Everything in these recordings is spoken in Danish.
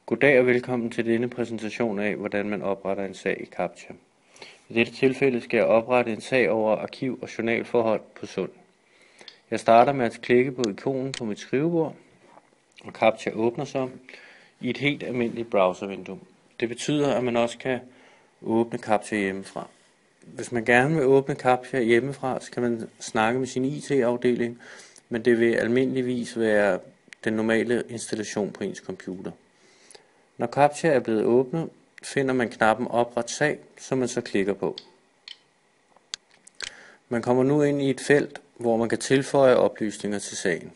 Goddag og velkommen til denne præsentation af, hvordan man opretter en sag i CAPTCHA. I dette tilfælde skal jeg oprette en sag over arkiv- og journalforhold på Sund. Jeg starter med at klikke på ikonen på mit skrivebord, og CAPTCHA åbner sig i et helt almindeligt browservindue. Det betyder, at man også kan åbne CAPTCHA hjemmefra. Hvis man gerne vil åbne CAPTCHA hjemmefra, så kan man snakke med sin IT-afdeling, men det vil almindeligvis være den normale installation på ens computer. Når CAPTCHA er blevet åbnet, finder man knappen Opret sag, som man så klikker på. Man kommer nu ind i et felt, hvor man kan tilføje oplysninger til sagen.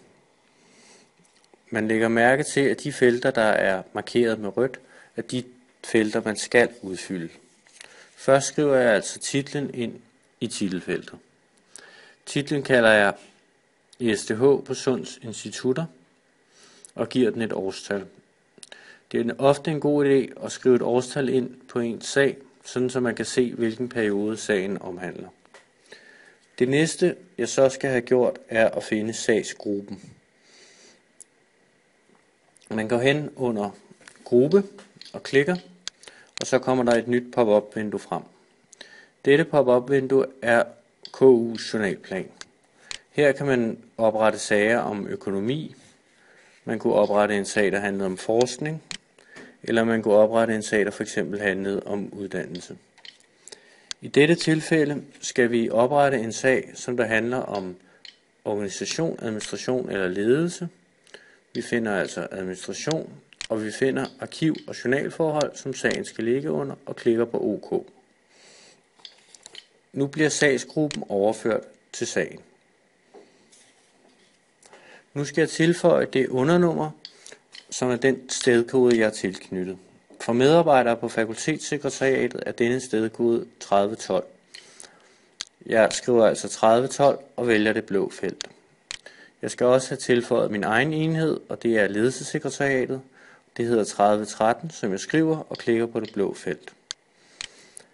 Man lægger mærke til, at de felter, der er markeret med rødt, er de felter, man skal udfylde. Først skriver jeg altså titlen ind i titelfeltet. Titlen kalder jeg ISTH på Sunds Institutter og giver den et årstal. Det er ofte en god idé at skrive et årstal ind på ens sag, sådan så man kan se, hvilken periode sagen omhandler. Det næste, jeg så skal have gjort, er at finde sagsgruppen. Man går hen under gruppe og klikker, og så kommer der et nyt pop-up vindue frem. Dette pop-up vindue er KU's journalplan. Her kan man oprette sager om økonomi, man kunne oprette en sag, der handlede om forskning, eller man kunne oprette en sag, der f.eks. handlede om uddannelse. I dette tilfælde skal vi oprette en sag, som der handler om organisation, administration eller ledelse. Vi finder altså administration, og vi finder arkiv- og journalforhold, som sagen skal ligge under, og klikker på OK. Nu bliver sagsgruppen overført til sagen. Nu skal jeg tilføje det undernummer, som er den stedkode, jeg er tilknyttet. For medarbejdere på fakultetssekretariatet er denne stedkode 3012. Jeg skriver altså 3012 og vælger det blå felt. Jeg skal også have tilføjet min egen enhed, og det er ledelsessekretariatet. Det hedder 3013, som jeg skriver og klikker på det blå felt.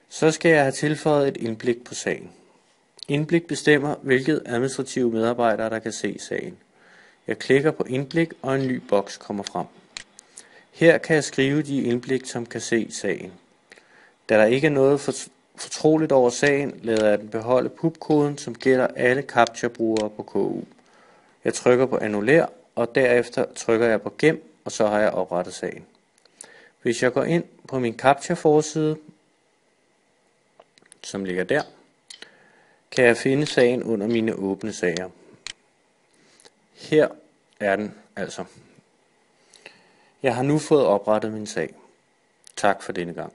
Så skal jeg have tilføjet et indblik på sagen. Indblik bestemmer, hvilket administrative medarbejdere, der kan se sagen. Jeg klikker på indblik, og en ny boks kommer frem. Her kan jeg skrive de indblik, som kan se sagen. Da der ikke er noget fortroligt over sagen, lader jeg den beholde pubkoden, som gælder alle CAPTCHA-brugere på KU. Jeg trykker på annullér, og derefter trykker jeg på gem, og så har jeg oprettet sagen. Hvis jeg går ind på min CAPTCHA-forside, som ligger der, kan jeg finde sagen under mine åbne sager. Her er den altså. Jeg har nu fået oprettet min sag. Tak for denne gang.